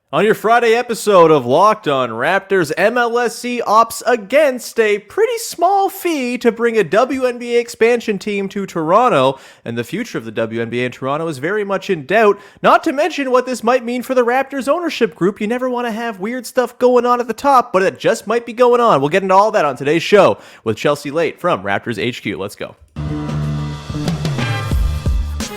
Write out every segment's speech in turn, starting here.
On your Friday episode of Locked On Raptors, MLSE opts against a pretty small fee to bring a WNBA expansion team to Toronto, and the future of the WNBA in Toronto is very much in doubt, not to mention what this might mean for the Raptors ownership group. You never want to have weird stuff going on at the top, but it just might be going on. We'll get into all that on today's show with Chelsea Leite from Raptors HQ. Let's go.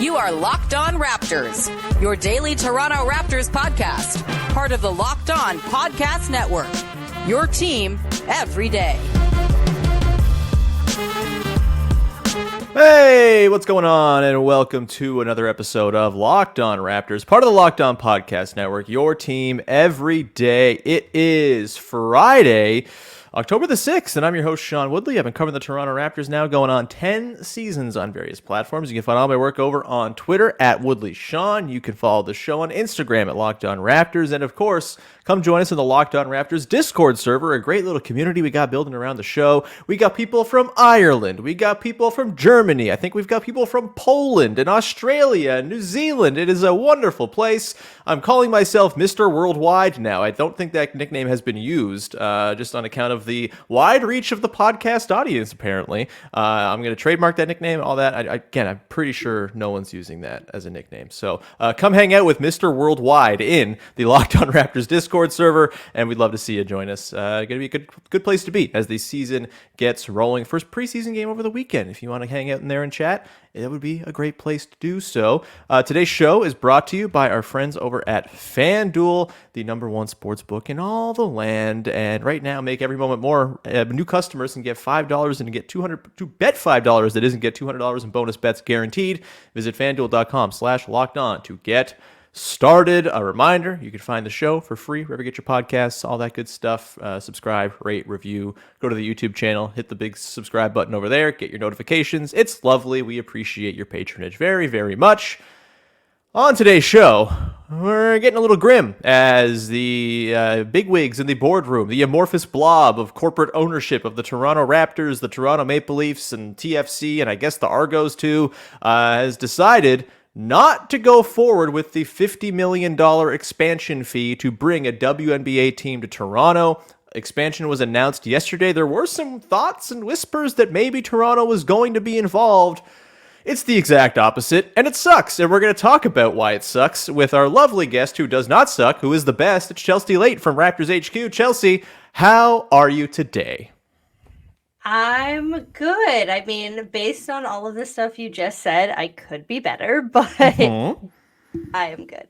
You are Locked On Raptors, your daily Toronto Raptors podcast, part of the Locked On Podcast Network, your team every day. Hey, what's going on? And welcome to another episode of Locked On Raptors, part of the Locked On Podcast Network, your team every day. It is Friday, October the 6th, and I'm your host, Sean Woodley. I've been covering the Toronto Raptors now going on 10 seasons on various platforms. You can find all my work over on Twitter at WoodleySean. You can follow the show on Instagram at Locked On Raptors. And of course, come join us in the Locked On Raptors Discord server, a great little community we got building around the show. We got people from Ireland. We got people from Germany. I think we've got people from Poland and Australia and New Zealand. It is a wonderful place. I'm calling myself Mr. Worldwide now. I don't think that nickname has been used, just on account of the wide reach of the podcast audience, apparently. I'm going to trademark that nickname, all that. Again, I'm pretty sure no one's using that as a nickname. So come hang out with Mr. Worldwide in the Locked On Raptors Discord server, and we'd love to see you join us. Going to be a good place to be as the season gets rolling. First preseason game over the weekend. If you want to hang out in there and chat, it would be a great place to do so. Today's show is brought to you by our friends over at FanDuel, the number one sports book in all the land. And right now, make every moment more. New customers can get $5 and get $200 to bet $5 that isn't get $200 in bonus bets guaranteed. Visit FanDuel.com/lockedon to get started. A reminder, you can find the show for free wherever you get your podcasts, all that good stuff. Subscribe, rate, review, go to the YouTube channel, hit the big subscribe button over there, get your notifications. It's lovely. We appreciate your patronage very, very much. On today's show, we're getting a little grim as the bigwigs in the boardroom, the amorphous blob of corporate ownership of the Toronto Raptors, the Toronto Maple Leafs, and TFC, and I guess the Argos too, has decided not to go forward with the $50 million expansion fee to bring a WNBA team to Toronto. Expansion was announced yesterday. There were some thoughts and whispers that maybe Toronto was going to be involved. It's the exact opposite, and it sucks. And we're going to talk about why it sucks with our lovely guest who does not suck, who is the best. It's Chelsea Leite from Raptors HQ. Chelsea, how are you today? I'm good. I mean, based on all of the stuff you just said, I could be better, but I am good.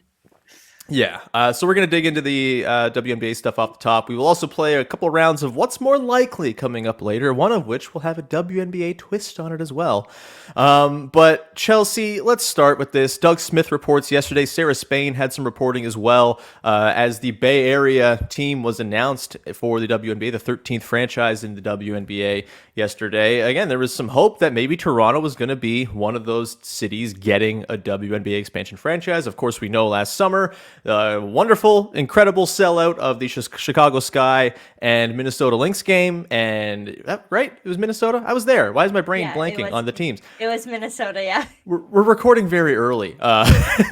Yeah, so we're going to dig into the WNBA stuff off the top. We will also play a couple rounds of what's more likely coming up later, one of which will have a WNBA twist on it as well. But Chelsea, let's start with this. Doug Smith reports yesterday. Sarah Spain had some reporting as well as the Bay Area team was announced for the WNBA, the 13th franchise in the WNBA yesterday. Again, there was some hope that maybe Toronto was going to be one of those cities getting a WNBA expansion franchise. Of course, we know last summer, wonderful, incredible sellout of the Chicago Sky and Minnesota Lynx game. And, right? It was Minnesota? I was there. Why is my brain blanking on the teams? It was Minnesota, yeah. We're recording very early,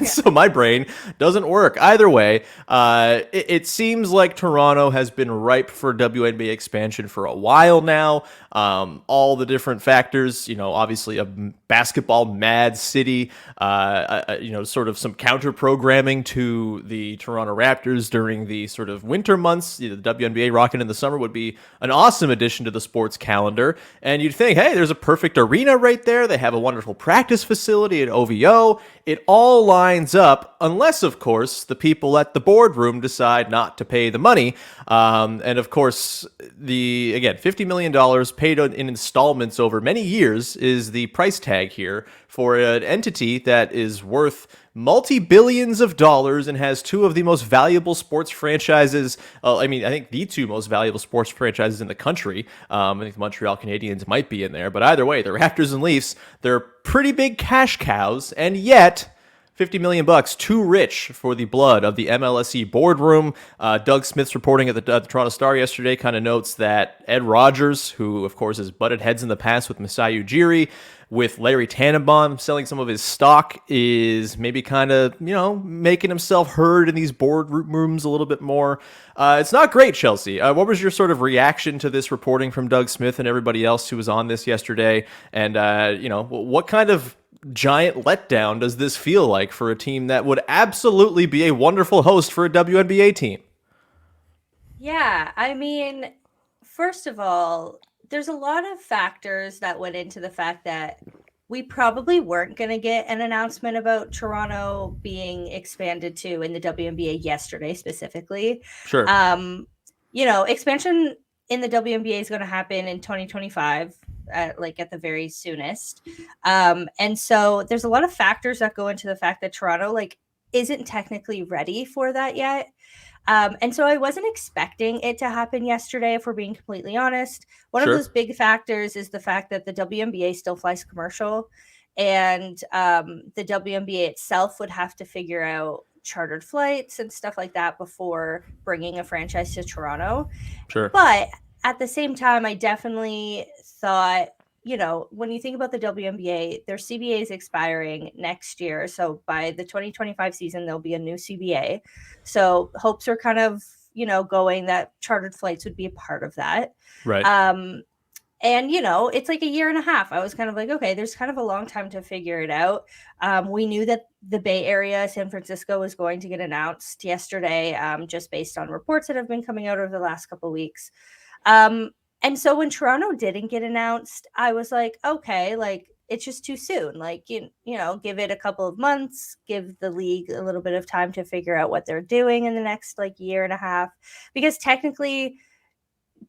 so my brain doesn't work. Either way, it seems like Toronto has been ripe for WNBA expansion for a while now. All the different factors, obviously a basketball mad city, sort of some counter programming to the Toronto Raptors during the sort of winter months. The WNBA rocking in the summer would be an awesome addition to the sports calendar. And you'd think, hey, there's a perfect arena right there. They have a wonderful practice facility at OVO. It all lines up, unless, of course, the people at the boardroom decide not to pay the money. And, of course, $50 million paid in installments over many years is the price tag here for an entity that is worth multi-billions of dollars and has two of the most valuable sports franchises. I think the two most valuable sports franchises in the country. I think the Montreal Canadiens might be in there, but either way, the Raptors and Leafs, they're pretty big cash cows, and yet $50 million, too rich for the blood of the MLSE boardroom. Doug Smith's reporting at the Toronto Star yesterday kind of notes that Ed Rogers, who of course has butted heads in the past with Masai Ujiri, with Larry Tannenbaum selling some of his stock, is maybe kind of, making himself heard in these boardrooms a little bit more. It's not great, Chelsea. What was your sort of reaction to this reporting from Doug Smith and everybody else who was on this yesterday? And, what kind of giant letdown does this feel like for a team that would absolutely be a wonderful host for a WNBA team? Yeah, I mean, first of all, there's a lot of factors that went into the fact that we probably weren't going to get an announcement about Toronto being expanded to in the WNBA yesterday specifically. Sure. Expansion in the WNBA is going to happen in 2025, at the very soonest. And so there's a lot of factors that go into the fact that Toronto isn't technically ready for that yet. And so I wasn't expecting it to happen yesterday, if we're being completely honest. One of those big factors is the fact that the WNBA still flies commercial, and the WNBA itself would have to figure out chartered flights and stuff like that before bringing a franchise to Toronto. Sure. But at the same time, I definitely thought, when you think about the WNBA, their CBA is expiring next year. So by the 2025 season, there'll be a new CBA. So hopes are kind of, going that chartered flights would be a part of that. Right. And, it's like a year and a half. I was kind of like, okay, there's kind of a long time to figure it out. We knew that the Bay Area, San Francisco, was going to get announced yesterday, just based on reports that have been coming out over the last couple of weeks. And so when Toronto didn't get announced, I was like, okay, it's just too soon. Give it a couple of months, give the league a little bit of time to figure out what they're doing in the next year and a half. Because technically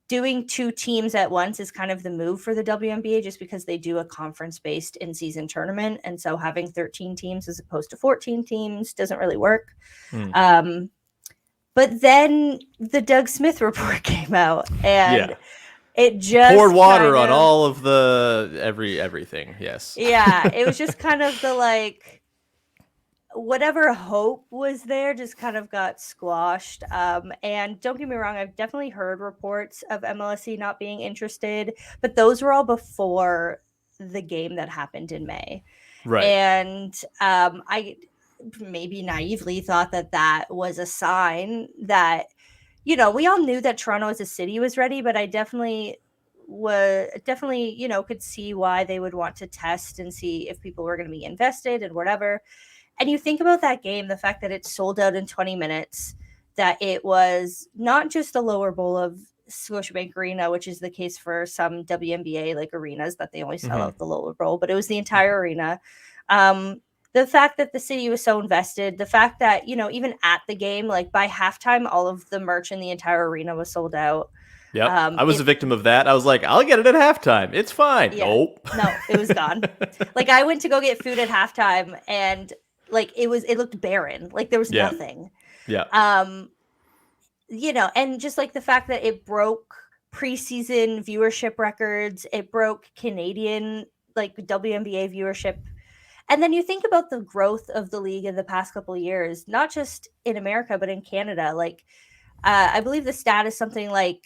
doing two teams at once is kind of the move for the WNBA, just because they do a conference-based in-season tournament. And so having 13 teams as opposed to 14 teams doesn't really work. But then the Doug Smith report came out, and it just poured water on all of the everything. Yes. Yeah. It was just kind of the whatever hope was there just kind of got squashed. And don't get me wrong, I've definitely heard reports of MLSE not being interested, but those were all before the game that happened in May. Right. And I maybe naively thought that was a sign that, we all knew that Toronto as a city was ready, but I definitely could see why they would want to test and see if people were going to be invested and whatever. And you think about that game, the fact that it sold out in 20 minutes, that it was not just the lower bowl of Scotiabank Arena, which is the case for some WNBA arenas, that they only sell out the lower bowl, but it was the entire arena. The fact that the city was so invested, the fact that, even at the game, by halftime, all of the merch in the entire arena was sold out. Yeah, I was a victim of that. I was like, I'll get it at halftime. It's fine. Yeah. Nope. No, it was gone. I went to go get food at halftime, and it looked barren. There was nothing. Yeah. And just the fact that it broke preseason viewership records, it broke Canadian WNBA viewership. And then you think about the growth of the league in the past couple of years, not just in America, but in Canada. I believe the stat is something the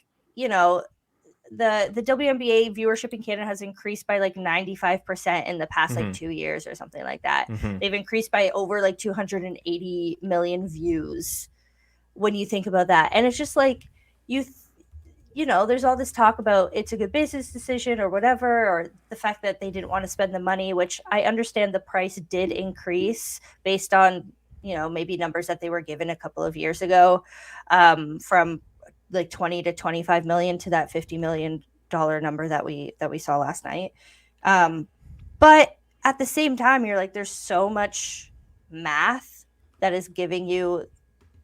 WNBA viewership in Canada has increased by 95% in the past 2 years or something like that. They've increased by over 280 million views when you think about that. And it's just there's all this talk about it's a good business decision or whatever, or the fact that they didn't want to spend the money, which I understand the price did increase based on, maybe numbers that they were given a couple of years ago, from 20 to 25 million to that $50 million number that we saw last night. But at the same time, you're there's so much math that is giving you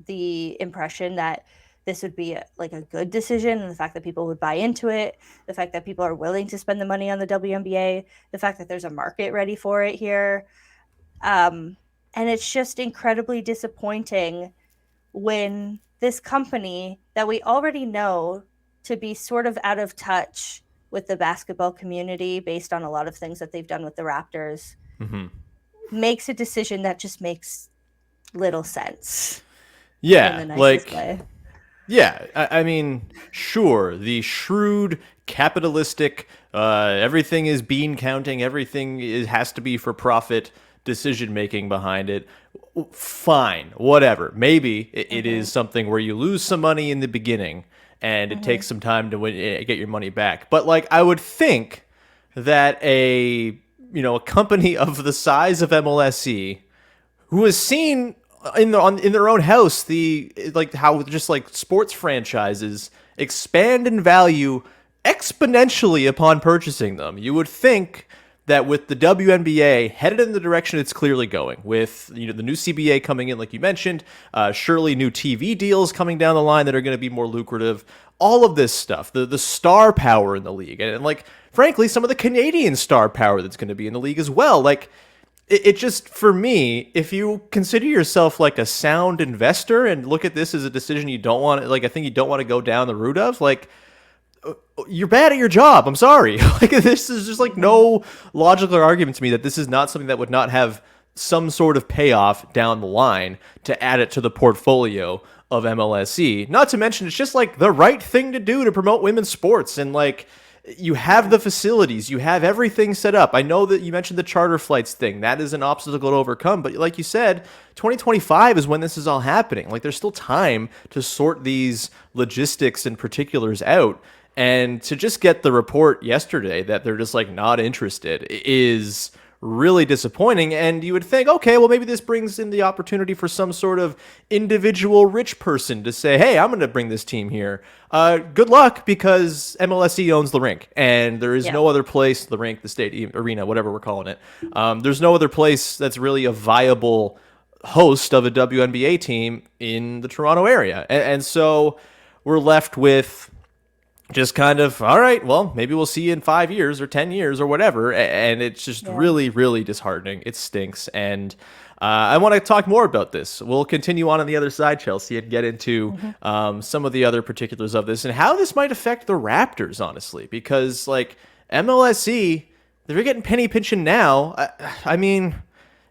the impression that this would be a good decision, and the fact that people would buy into it, the fact that people are willing to spend the money on the WNBA, the fact that there's a market ready for it here. And it's just incredibly disappointing when this company that we already know to be sort of out of touch with the basketball community based on a lot of things that they've done with the Raptors makes a decision that just makes little sense. Yeah, in the nicest way. Yeah, I mean, sure, the shrewd capitalistic, everything is bean counting, has to be for profit decision making behind it. Fine, whatever. Maybe it is something where you lose some money in the beginning and it takes some time to get your money back. But like, I would think that a company of the size of MLSE, who has seen in their own house how just like sports franchises expand in value exponentially upon purchasing them, you would think that with the WNBA headed in the direction it's clearly going, with the new CBA coming in, like you mentioned, surely new TV deals coming down the line that are going to be more lucrative, all of this stuff, the star power in the league, and like frankly some of the Canadian star power that's going to be in the league as well. Like it just, for me, if you consider yourself like a sound investor and look at this as a decision you don't want, like I think you don't want to go down the route of, like, you're bad at your job. I'm sorry. Like, this is just like no logical argument to me that this is not something that would not have some sort of payoff down the line to add it to the portfolio of MLSE. Not to mention, it's just like the right thing to do to promote women's sports. And like, you have the facilities, you have everything set up. I know that you mentioned the charter flights thing. That is an obstacle to overcome. But like you said, 2025 is when this is all happening. Like, there's still time to sort these logistics and particulars out. And to just get the report yesterday that they're just like not interested is really disappointing. And you would think, okay, well, maybe this brings in the opportunity for some sort of individual rich person to say, hey, I'm going to bring this team here. Good luck, because MLSE owns the rink and there is no other place, the rink, the stadium, arena, whatever we're calling it. There's no other place that's really a viable host of a WNBA team in the Toronto area. And so we're left with just kind of, all right, well, maybe we'll see you in 5 years or 10 years or whatever. And it's just really, really disheartening. It stinks. And I want to talk more about this. We'll continue on the other side, Chelsea, and get into some of the other particulars of this and how this might affect the Raptors, honestly, because like MLSE, they're getting penny pinching now. I mean,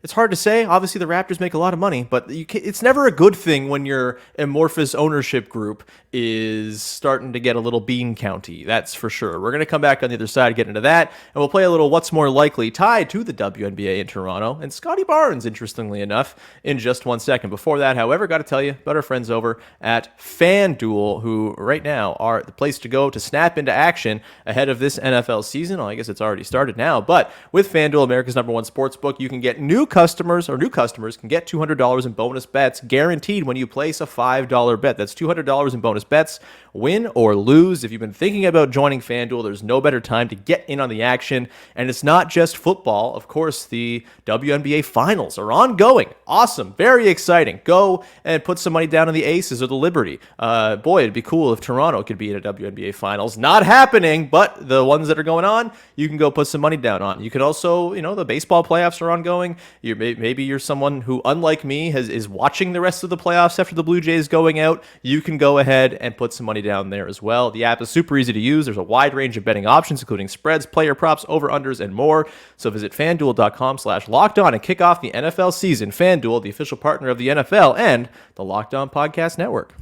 it's hard to say. Obviously, the Raptors make a lot of money, but it's never a good thing when your amorphous ownership group is starting to get a little bean county. That's for sure. We're going to come back on the other side, get into that, and we'll play a little What's More Likely tied to the WNBA in Toronto and Scotty Barnes, interestingly enough, in just 1 second. Before that, however, got to tell you about our friends over at FanDuel, who right now are the place to go to snap into action ahead of this NFL season. Well, I guess it's already started now, but with FanDuel, America's #1 sportsbook, you can get new customers can get $200 in bonus bets guaranteed when you place a $5 bet. That's $200 in bonus bets, win or lose. If you've been thinking about joining FanDuel, there's no better time to get in on the action. And it's not just football. Of course, the WNBA finals are ongoing. Awesome. Very exciting. Go and put some money down on the Aces or the Liberty. Boy, it'd be cool if Toronto could be in a WNBA finals. Not happening, but the ones that are going on, you can go put some money down on. You can also, the baseball playoffs are ongoing. Maybe you're someone who, unlike me, is watching the rest of the playoffs after the Blue Jays going out. You can go ahead and put some money down there as well. The app is super easy to use. There's a wide range of betting options, including spreads, player props, over-unders, and more. So visit FanDuel.com/LockedOn and kick off the NFL season. FanDuel, the official partner of the NFL and the Locked On Podcast Network.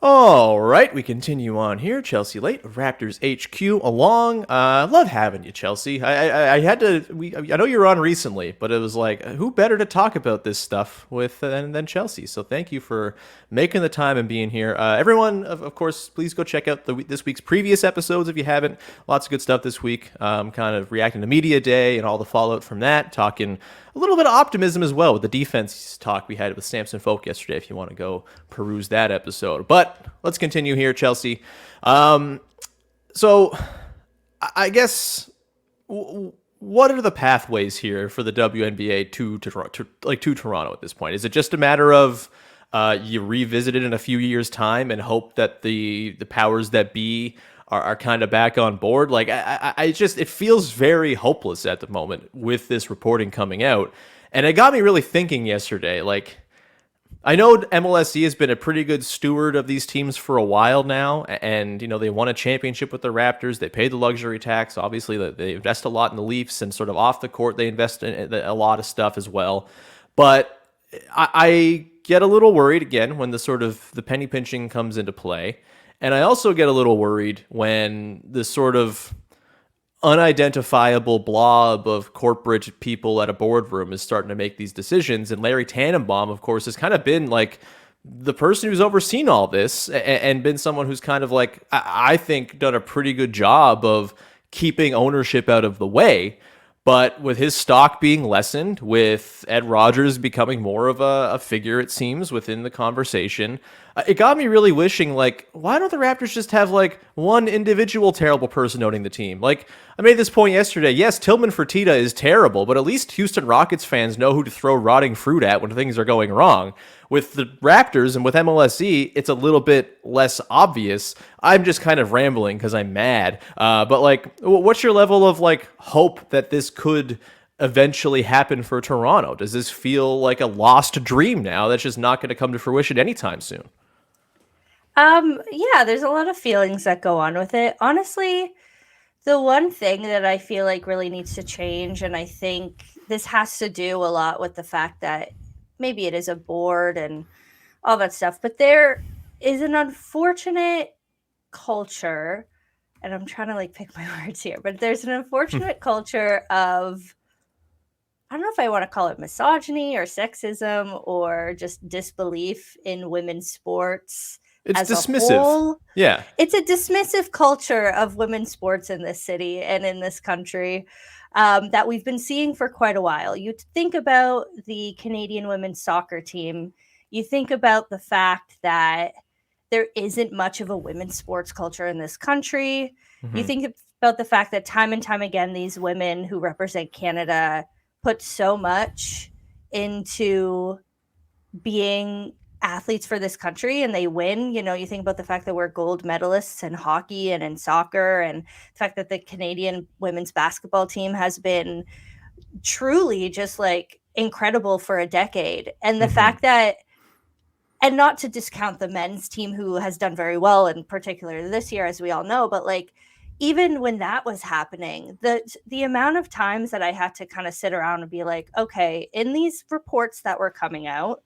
All right, we continue on here. Chelsea Leite, Raptors HQ, along. Love having you, Chelsea. I had to. I know you were on recently, but it was like, who better to talk about this stuff with than Chelsea? So thank you for making the time and being here. Everyone, of course, please go check out this week's previous episodes if you haven't. Lots of good stuff this week. Kind of reacting to Media Day and all the fallout from that. Talking a little bit of optimism as well with the defense talk we had with Samson Folk yesterday, if you want to go peruse that episode. But let's continue here, Chelsea. So I guess, what are the pathways here for the WNBA to Toronto at this point? Is it just a matter of you revisit it in a few years' time and hope that the powers that be are kind of back on board? Like, it feels very hopeless at the moment with this reporting coming out. And it got me really thinking yesterday, like, I know MLSE has been a pretty good steward of these teams for a while now, and they won a championship with the Raptors. They paid the luxury tax. Obviously, they invest a lot in the Leafs, and sort of off the court, they invest in a lot of stuff as well. But I get a little worried again when the penny pinching comes into play. And I also get a little worried when this sort of unidentifiable blob of corporate people at a boardroom is starting to make these decisions. And Larry Tannenbaum, of course, has kind of been like the person who's overseen all this and been someone who's kind of like, I think, done a pretty good job of keeping ownership out of the way. But with his stock being lessened, with Ed Rogers becoming more of a figure, it seems, within the conversation, it got me really wishing, like, why don't the Raptors just have, like, one individual terrible person owning the team? Like, I made this point yesterday. Yes, Tillman Fertitta is terrible, but at least Houston Rockets fans know who to throw rotting fruit at when things are going wrong. With the Raptors and with MLSE, it's a little bit less obvious. I'm just kind of rambling because I'm mad. But, like, what's your level of, like, hope that this could eventually happen for Toronto? Does this feel like a lost dream now that's just not going to come to fruition anytime soon? Yeah, there's a lot of feelings that go on with it. Honestly, the one thing that I feel like really needs to change, and I think this has to do a lot with the fact that maybe it is a board and all that stuff, but there is an unfortunate culture, and I'm trying to like pick my words here, but there's an unfortunate culture of, I don't know if I want to call it misogyny or sexism or just disbelief in women's sports. It's As dismissive. a whole, Yeah. it's a dismissive culture of women's sports in this city and in this country that we've been seeing for quite a while. You think about the Canadian women's soccer team, you think about the fact that there isn't much of a women's sports culture in this country. You think about the fact that time and time again, these women who represent Canada put so much into being athletes for this country and they win. You know, you think about the fact that we're gold medalists in hockey and in soccer, and the fact that the Canadian women's basketball team has been truly just like incredible for a decade. And the fact that, and not to discount the men's team who has done very well, in particular this year, as we all know, but like even when that was happening, the amount of times that I had to kind of sit around and be like, okay, in these reports that were coming out,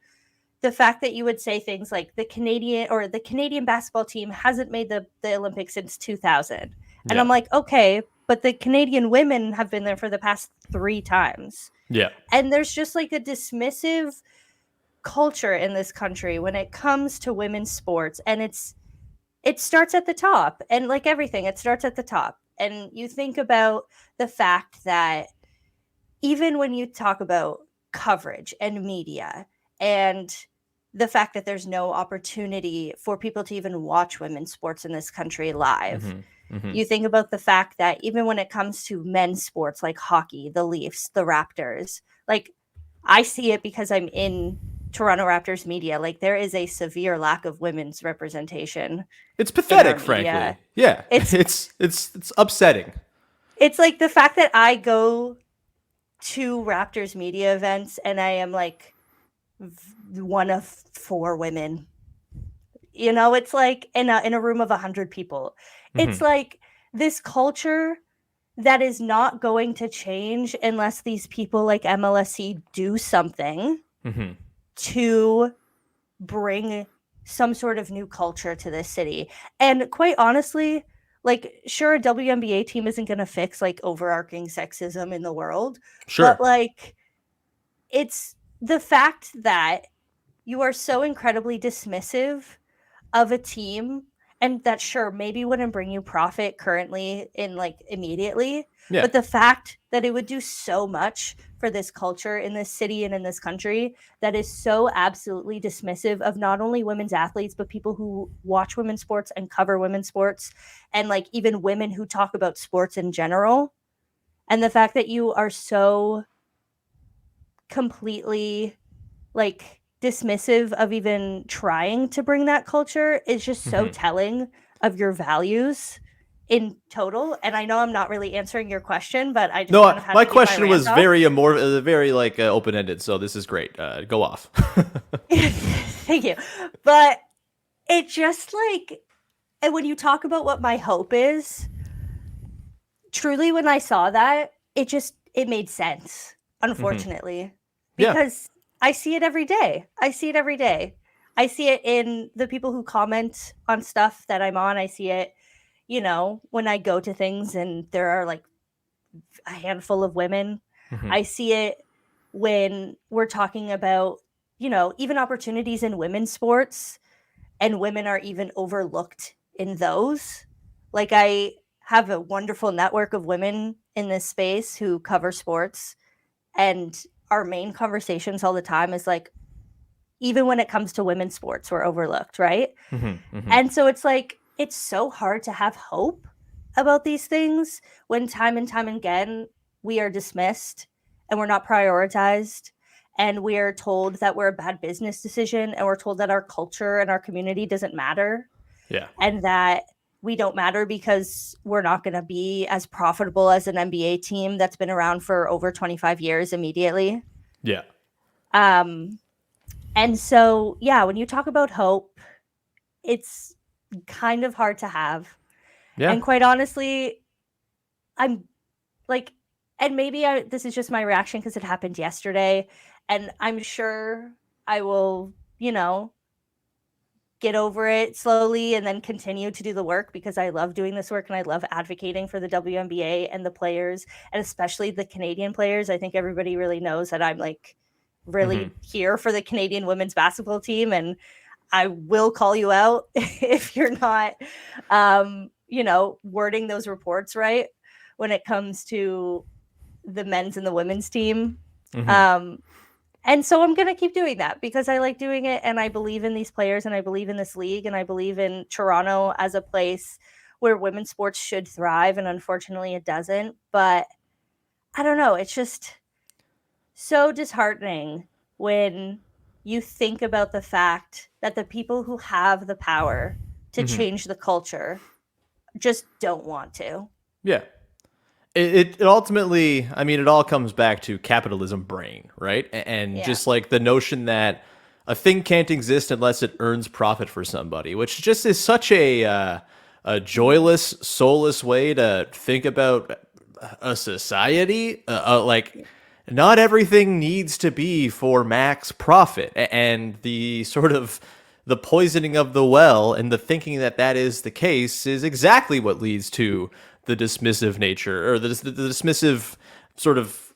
the fact that you would say things like the Canadian basketball team hasn't made the Olympics since 2000. And I'm like, okay, but the Canadian women have been there for the past 3 times. Yeah. And there's just like a dismissive culture in this country when it comes to women's sports. And it starts at the top. And like everything, it starts at the top. And you think about the fact that even when you talk about coverage and media and the fact that there's no opportunity for people to even watch women's sports in this country live. You think about the fact that even when it comes to men's sports like hockey, the Leafs, the Raptors, like I see it because I'm in Toronto Raptors media. Like there is a severe lack of women's representation. It's pathetic, frankly. Yeah. It's upsetting. It's like the fact that I go to Raptors media events and I am like one of 4 women. You know, it's like in a room of 100 people. It's like this culture that is not going to change unless these people like MLSE do something to bring some sort of new culture to this city. And quite honestly, like, sure, a WNBA team isn't going to fix like overarching sexism in the world. Sure. But like, it's the fact that you are so incredibly dismissive of a team, and that sure maybe wouldn't bring you profit currently in like immediately, but the fact that it would do so much for this culture in this city and in this country that is so absolutely dismissive of not only women's athletes, but people who watch women's sports and cover women's sports, and like even women who talk about sports in general. And the fact that you are so completely like dismissive of even trying to bring that culture is just so telling of your values in total. And I know I'm not really answering your question, but I just kind of had my to question was off. very like open-ended, so this is great. Go off. Thank you. But it just like, and when you talk about what my hope is, truly when I saw that, it made sense, unfortunately. Because I see it every day. I see it in the people who comment on stuff that I'm on. I see it, when I go to things and there are like a handful of women. I see it when we're talking about, even opportunities in women's sports, and women are even overlooked in those. Like, I have a wonderful network of women in this space who cover sports, and our main conversations all the time is like, even when it comes to women's sports, we're overlooked, right? And so it's like, it's so hard to have hope about these things when time and time again we are dismissed and we're not prioritized, and we are told that we're a bad business decision, and we're told that our culture and our community doesn't matter. Yeah. And that we don't matter because we're not going to be as profitable as an NBA team that's been around for over 25 years immediately. Yeah. And so, yeah, when you talk about hope, it's kind of hard to have. Yeah. And quite honestly, I'm like, and maybe this is just my reaction because it happened yesterday, and I'm sure I will, get over it slowly and then continue to do the work, because I love doing this work and I love advocating for the WNBA and the players, and especially the Canadian players. I think everybody really knows that I'm like really here for the Canadian women's basketball team, and I will call you out if you're not, wording those reports right when it comes to the men's and the women's team. And so I'm going to keep doing that because I like doing it, and I believe in these players, and I believe in this league, and I believe in Toronto as a place where women's sports should thrive. And unfortunately it doesn't. But I don't know. It's just so disheartening when you think about the fact that the people who have the power to change the culture just don't want to. Yeah. It ultimately, I mean, it all comes back to capitalism brain, right? And just like the notion that a thing can't exist unless it earns profit for somebody, which just is such a joyless, soulless way to think about a society. Like, not everything needs to be for max profit, and the sort of the poisoning of the well and the thinking that that is the case is exactly what leads to the dismissive nature, or the dismissive sort of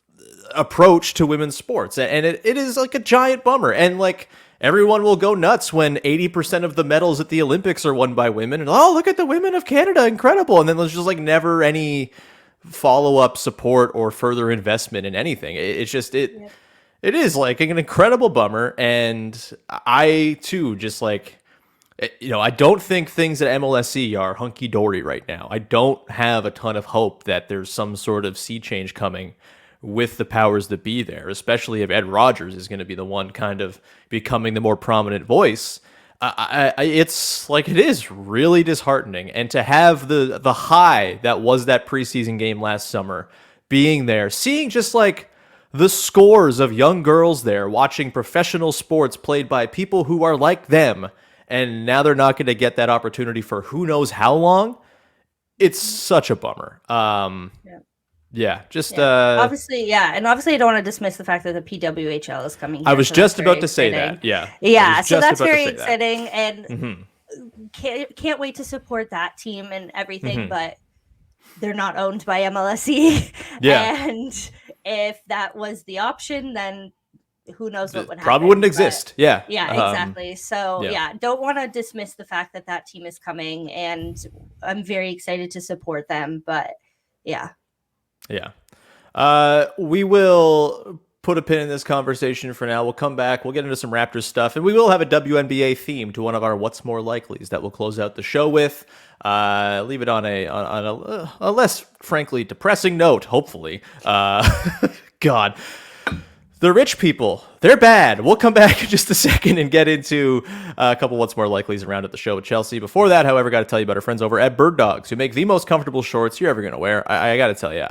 approach to women's sports. And it is like a giant bummer. And like, everyone will go nuts when 80% of the medals at the Olympics are won by women, and oh, look at the women of Canada, incredible. And then there's just like never any follow-up support or further investment in anything. It's just it is like an incredible bummer. And I too just like, I don't think things at MLSE are hunky-dory right now. I don't have a ton of hope that there's some sort of sea change coming with the powers that be there, especially if Ed Rogers is going to be the one kind of becoming the more prominent voice. It's like, it is really disheartening. And to have the high that was that preseason game last summer, being there, seeing just like the scores of young girls there watching professional sports played by people who are like them, and now they're not going to get that opportunity for who knows how long. It's such a bummer. Obviously, and obviously I don't want to dismiss the fact that the PWHL is coming here. I was just about to say that. So that's very exciting, and can't wait to support that team and everything. But they're not owned by MLSE. And if that was the option, then who knows what would happen. Probably wouldn't exist. Exactly. So don't want to dismiss the fact that that team is coming, and I'm very excited to support them. But we will put a pin in this conversation for now. We'll come back. We'll get into some Raptors stuff, and we will have a WNBA theme to one of our What's More Likelies that we'll close out the show with. Leave it on a less, frankly, depressing note, hopefully. God. The rich people, they're bad. We'll come back in just a second and get into a couple What's More Likelies around at the show with Chelsea. Before that, however, got to tell you about our friends over at Bird Dogs, who make the most comfortable shorts you're ever going to wear. I got to tell you,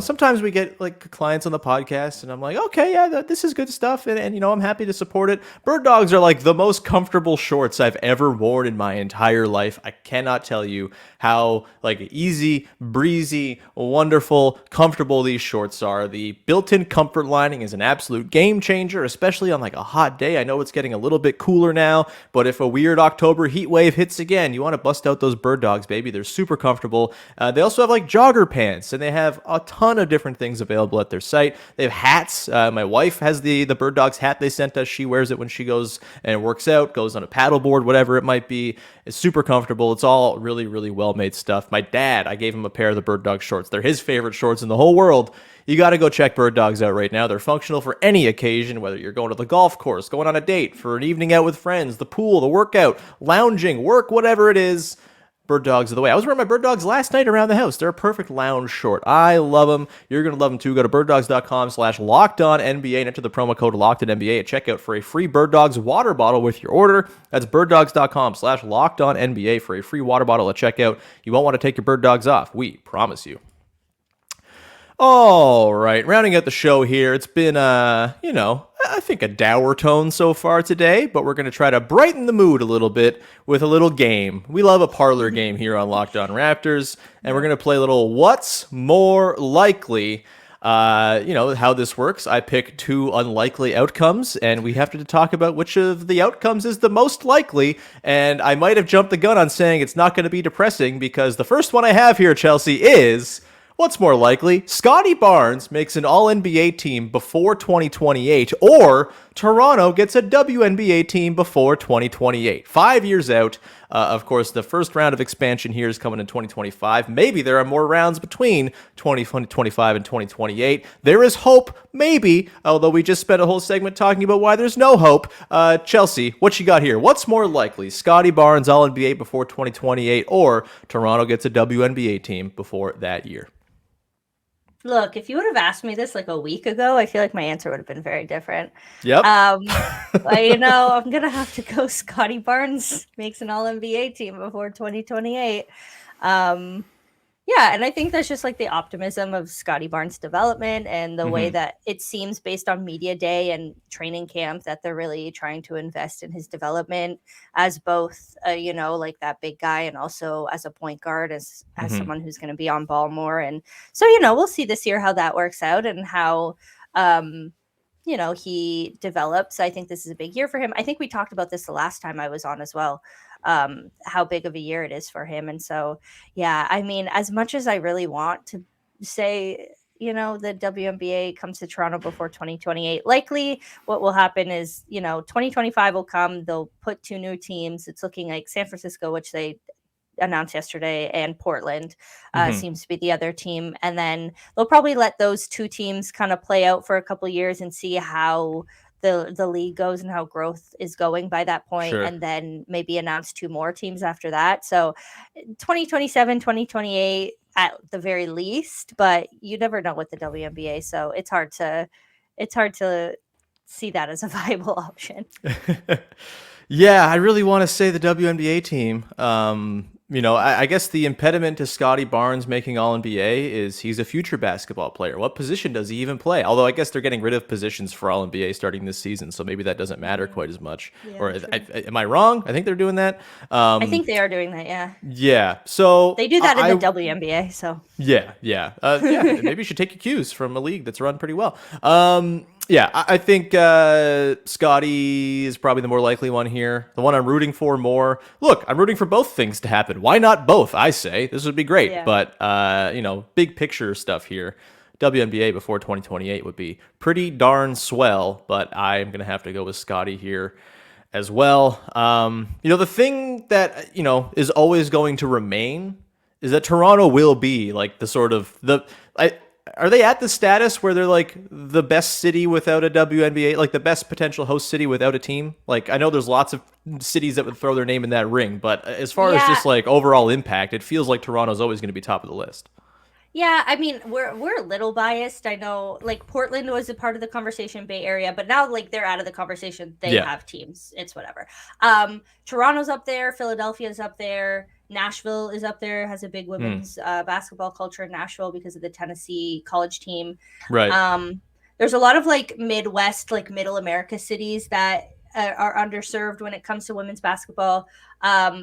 sometimes we get like clients on the podcast, and I'm like, okay, yeah, this is good stuff, and I'm happy to support it. Bird Dogs are like the most comfortable shorts I've ever worn in my entire life. I cannot tell you how like easy, breezy, wonderful, comfortable these shorts are. The built-in comfort lining is an absolute absolute game changer, especially on like a hot day. I know it's getting a little bit cooler now, but if a weird October heat wave hits again, you want to bust out those Bird Dogs, baby. They're super comfortable. They also have like jogger pants, and they have a ton of different things available at their site. They have hats. My wife has the Bird Dogs hat they sent us. She wears it when she goes and works out, goes on a paddleboard, whatever it might be. It's super comfortable. It's all really, really well-made stuff. My dad, I gave him a pair of the Bird Dog shorts. They're his favorite shorts in the whole world. You got to go check Bird Dogs out right now. They're functional for any occasion, whether you're going to the golf course, going on a date, for an evening out with friends, the pool, the workout, lounging, work, whatever it is. Bird Dogs are the way. I was wearing my Bird Dogs last night around the house. They're a perfect lounge short. I love them. You're going to love them too. Go to birddogs.com/LockedOnNBA and enter the promo code LockedOnNBA at checkout for a free Bird Dogs water bottle with your order. That's birddogs.com/LockedOnNBA for a free water bottle at checkout. You won't want to take your Bird Dogs off. We promise you. All right, rounding out the show here. It's been, I think a dour tone so far today, but we're going to try to brighten the mood a little bit with a little game. We love a parlor game here on Locked On Raptors, and we're going to play a little What's More Likely. How this works. I pick two unlikely outcomes, and we have to talk about which of the outcomes is the most likely. And I might have jumped the gun on saying it's not going to be depressing, because the first one I have here, Chelsea, is... What's more likely, Scotty Barnes makes an All-NBA team before 2028, or Toronto gets a WNBA team before 2028? 5 years out. Of course, the first round of expansion here is coming in 2025. Maybe there are more rounds between 2025 and 2028. There is hope, maybe, although we just spent a whole segment talking about why there's no hope. Chelsea, what you got here? What's more likely, Scotty Barnes All-NBA before 2028, or Toronto gets a WNBA team before that year? Look, if you would have asked me this like a week ago, I feel like my answer would have been very different. Yep. I'm going to have to go Scotty Barnes makes an All-NBA team before 2028. Yeah, and I think that's just like the optimism of Scotty Barnes' development and the way that it seems based on media day and training camp that they're really trying to invest in his development as both, like that big guy and also as a point guard, as someone who's going to be on ball more. And so, we'll see this year how that works out and how, he develops. I think this is a big year for him. I think we talked about this the last time I was on as well. How big of a year it is for him. And so, yeah, I mean, as much as I really want to say, the WNBA comes to Toronto before 2028, likely what will happen is, 2025 will come. They'll put two new teams. It's looking like San Francisco, which they announced yesterday, and Portland seems to be the other team. And then they'll probably let those two teams kind of play out for a couple of years and see how the league goes and how growth is going by that point, and then maybe announce two more teams after that. So 2027, 2028 at the very least, but you never know with the WNBA. So it's hard to see that as a viable option. Yeah, I really want to say the WNBA team. I guess the impediment to Scotty Barnes making All-NBA is he's a future basketball player. What position does he even play? Although I guess they're getting rid of positions for All-NBA starting this season, so maybe that doesn't matter quite as much. Yeah, or am I wrong? I think they're doing that. I think they are doing that, yeah. Yeah, so... They do that in the WNBA, so... Yeah. Maybe you should take your cues from a league that's run pretty well. Yeah, I think Scotty is probably the more likely one here. The one I'm rooting for more. Look, I'm rooting for both things to happen. Why not both? I say this would be great. Yeah. But big picture stuff here. WNBA before 2028 would be pretty darn swell. But I'm gonna have to go with Scotty here as well. The thing that is always going to remain is that Toronto will be like the sort of Are they at the status where they're like the best city without a WNBA, like the best potential host city without a team? Like, I know there's lots of cities that would throw their name in that ring, but as far as just like overall impact, it feels like Toronto's always going to be top of the list. Yeah, I mean, we're a little biased. I know, like, Portland was a part of the conversation, Bay Area, but now, like, they're out of the conversation. They have teams. It's whatever. Toronto's up there. Philadelphia's up there. Nashville is up there, has a big women's basketball culture in Nashville because of the Tennessee college team. Right. There's a lot of, like, Midwest, like, Middle America cities that are underserved when it comes to women's basketball.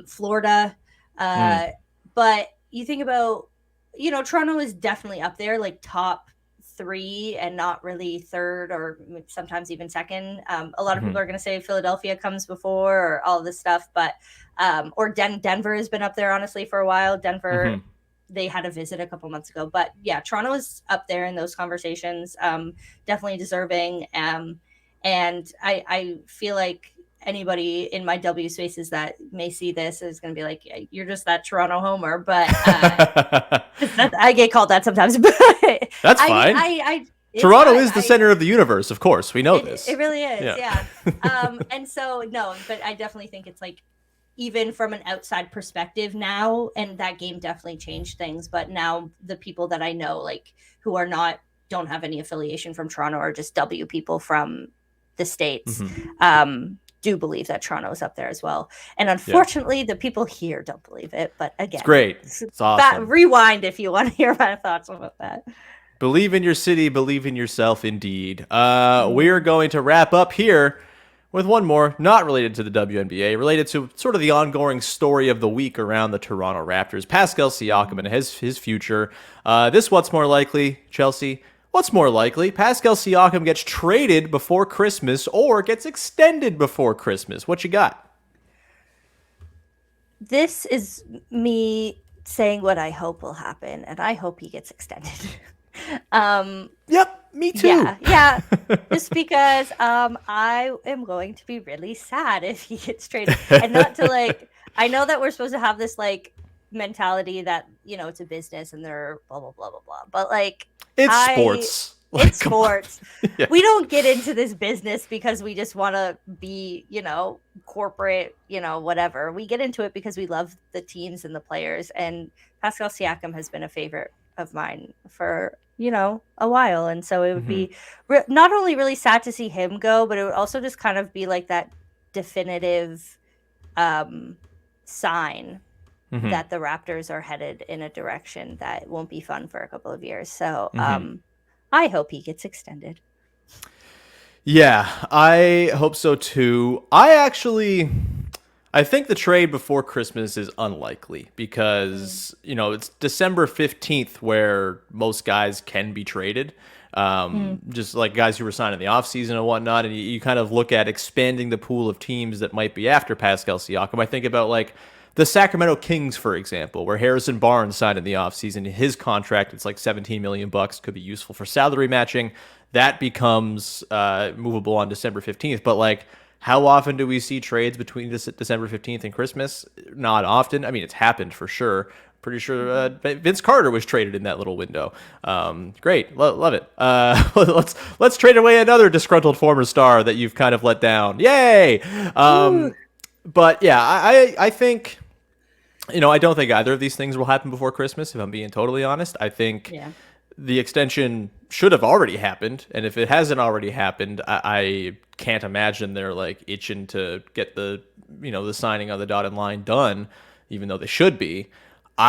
Florida. But you think about... Toronto is definitely up there, like top 3 and not really third or sometimes even second. A lot of people are going to say Philadelphia comes before or all this stuff, but or Denver has been up there honestly for a while. Denver, they had a visit a couple months ago, but yeah, Toronto is up there in those conversations. Definitely deserving. And I feel like anybody in my W spaces that may see this is going to be like, yeah, you're just that Toronto homer, but I get called that sometimes. But that's fine. Toronto is the center of the universe, of course. We know this. It really is, yeah. And so, no, but I definitely think it's like, even from an outside perspective now, and that game definitely changed things, but now the people that I know, like, who are don't have any affiliation from Toronto or just W people from the States, do believe that Toronto is up there as well. And unfortunately, the people here don't believe it. But again, it's great. It's awesome. Rewind if you want to hear my thoughts about that. Believe in your city, believe in yourself, indeed. We're going to wrap up here with one more, not related to the WNBA, related to sort of the ongoing story of the week around the Toronto Raptors. Pascal Siakam and his future. What's more likely, Chelsea? What's more likely? Pascal Siakam gets traded before Christmas or gets extended before Christmas. What you got? This is me saying what I hope will happen, and I hope he gets extended. Yep, me too. Yeah. Just because I am going to be really sad if he gets traded. And not to like, I know that we're supposed to have this like mentality that, you know, it's a business and they're blah, blah, blah, blah, blah. But like, it's sports. It's sports. Yeah. We don't get into this business because we just want to be, you know, corporate, you know, whatever. We get into it because we love the teams and the players. And Pascal Siakam has been a favorite of mine for, you know, a while. And so it would be not only really sad to see him go, but it would also just kind of be like that definitive sign that the Raptors are headed in a direction that won't be fun for a couple of years. So I hope he gets extended. Yeah, I hope so too. I think the trade before Christmas is unlikely because, you know, it's December 15th where most guys can be traded. Just like guys who were signed in the offseason and whatnot. And you kind of look at expanding the pool of teams that might be after Pascal Siakam. I think about like the Sacramento Kings, for example, where Harrison Barnes signed in the offseason. His contract, it's like $17 million, could be useful for salary matching. That becomes movable on December 15th. But like, how often do we see trades between December 15th and Christmas? Not often. I mean, it's happened for sure. Pretty sure Vince Carter was traded in that little window. Great. Love it. Let's trade away another disgruntled former star that you've kind of let down. Yay! But yeah, I think, you know, I don't think either of these things will happen before Christmas, if I'm being totally honest. I think the extension should have already happened. And if it hasn't already happened, I can't imagine they're like itching to get the signing on the dotted line done, even though they should be. But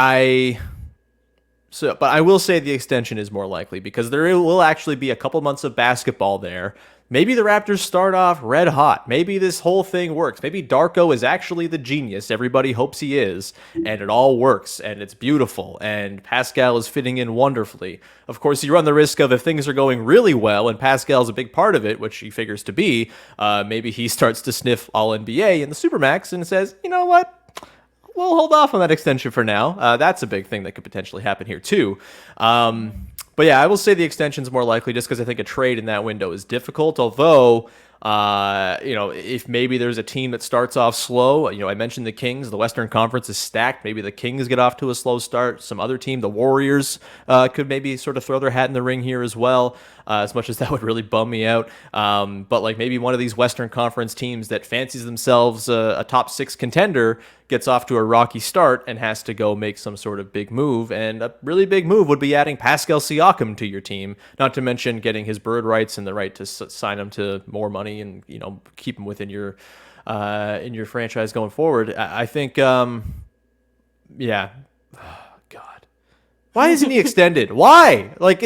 I will say the extension is more likely because there will actually be a couple months of basketball there. Maybe the Raptors start off red hot. Maybe this whole thing works. Maybe Darko is actually the genius everybody hopes he is, and it all works, and it's beautiful, and Pascal is fitting in wonderfully. Of course, you run the risk of if things are going really well, and Pascal's a big part of it, which he figures to be, maybe he starts to sniff All-NBA in the Supermax and says, you know what? We'll hold off on that extension for now. That's a big thing that could potentially happen here, too. But yeah, I will say the extension's more likely just because I think a trade in that window is difficult. Although, if maybe there's a team that starts off slow, I mentioned the Kings. The Western Conference is stacked. Maybe the Kings get off to a slow start. Some other team, the Warriors, could maybe sort of throw their hat in the ring here as well, as much as that would really bum me out. But like maybe one of these Western Conference teams that fancies themselves a top 6 contender gets off to a rocky start and has to go make some sort of big move. And a really big move would be adding Pascal Siakam to your team, not to mention getting his bird rights and the right to sign him to more money and, keep him within your in your franchise going forward. I think, yeah. Oh, God. Why isn't he extended? Why? Like,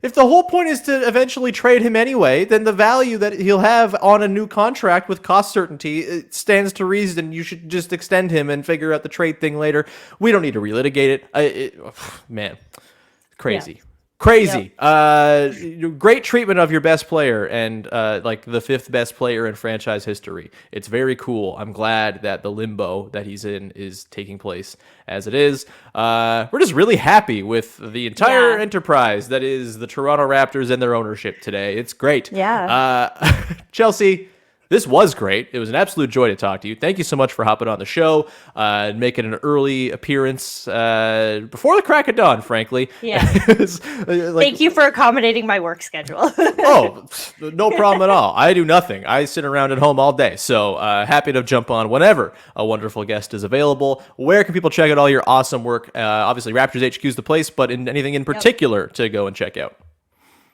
if the whole point is to eventually trade him anyway, then the value that he'll have on a new contract with cost certainty, it stands to reason. You should just extend him and figure out the trade thing later. We don't need to relitigate it. Man, crazy. Crazy. Great treatment of your best player and like the fifth best player in franchise history. It's very cool. I'm glad that the limbo that he's in is taking place as it is. We're just really happy with the entire enterprise that is the Toronto Raptors and their ownership today. It's great. Yeah. Chelsea, this was great. It was an absolute joy to talk to you. Thank you so much for hopping on the show and making an early appearance before the crack of dawn, frankly. Yeah. Thank you for accommodating my work schedule. Oh, no problem at all. I do nothing. I sit around at home all day. So happy to jump on whenever a wonderful guest is available. Where can people check out all your awesome work? Obviously, Raptors HQ is the place, but anything in particular to go and check out?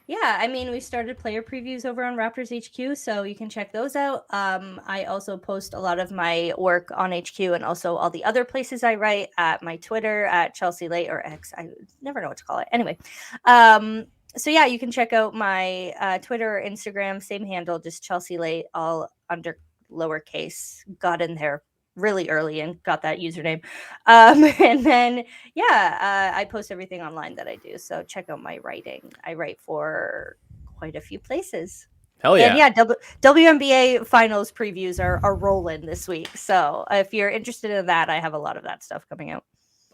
Yeah, I mean, we started player previews over on Raptors HQ, so you can check those out. I also post a lot of my work on HQ and also all the other places I write at my Twitter at Chelsea Leite or X. I never know what to call it. Anyway, so yeah, you can check out my Twitter, Instagram, same handle, just Chelsea Leite, all under lowercase. Got in there really early and got that username. And then, I post everything online that I do. So check out my writing. I write for quite a few places. Hell yeah. And yeah, WNBA finals previews are rolling this week. So if you're interested in that, I have a lot of that stuff coming out.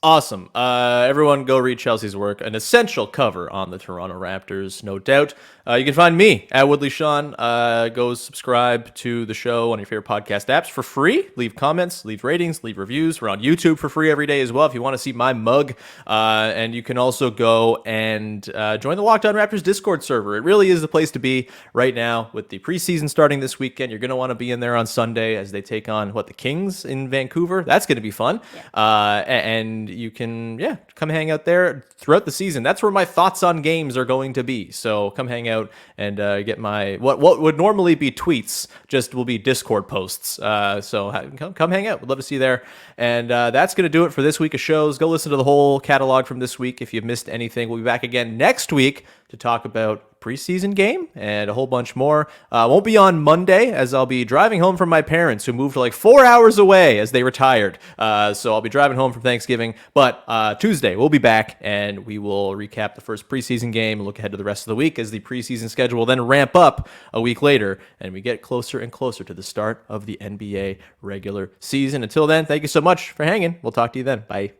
Awesome. Everyone go read Chelsea's work. An essential cover on the Toronto Raptors, no doubt. You can find me at Woodley Sean. Go subscribe to the show on your favorite podcast apps for free. Leave comments, leave ratings, leave reviews. We're on YouTube for free every day as well if you want to see my mug. And you can also go and join the Locked On Raptors Discord server. It really is the place to be right now with the preseason starting this weekend. You're going to want to be in there on Sunday as they take on, the Kings in Vancouver. That's going to be fun. Yeah. And you can, come hang out there throughout the season. That's where my thoughts on games are going to be. So come hang out and get my, what would normally be tweets, just will be Discord posts. So come hang out. We'd love to see you there. And that's going to do it for this week of shows. Go listen to the whole catalog from this week if you've missed anything. We'll be back again next week to talk about preseason game and a whole bunch more. Won't be on Monday as I'll be driving home from my parents who moved like 4 hours away as they retired. So I'll be driving home from Thanksgiving. But Tuesday we'll be back and we will recap the first preseason game and look ahead to the rest of the week as the preseason schedule will then ramp up a week later and we get closer and closer to the start of the NBA regular season. Until then, thank you so much for hanging. We'll talk to you then. Bye.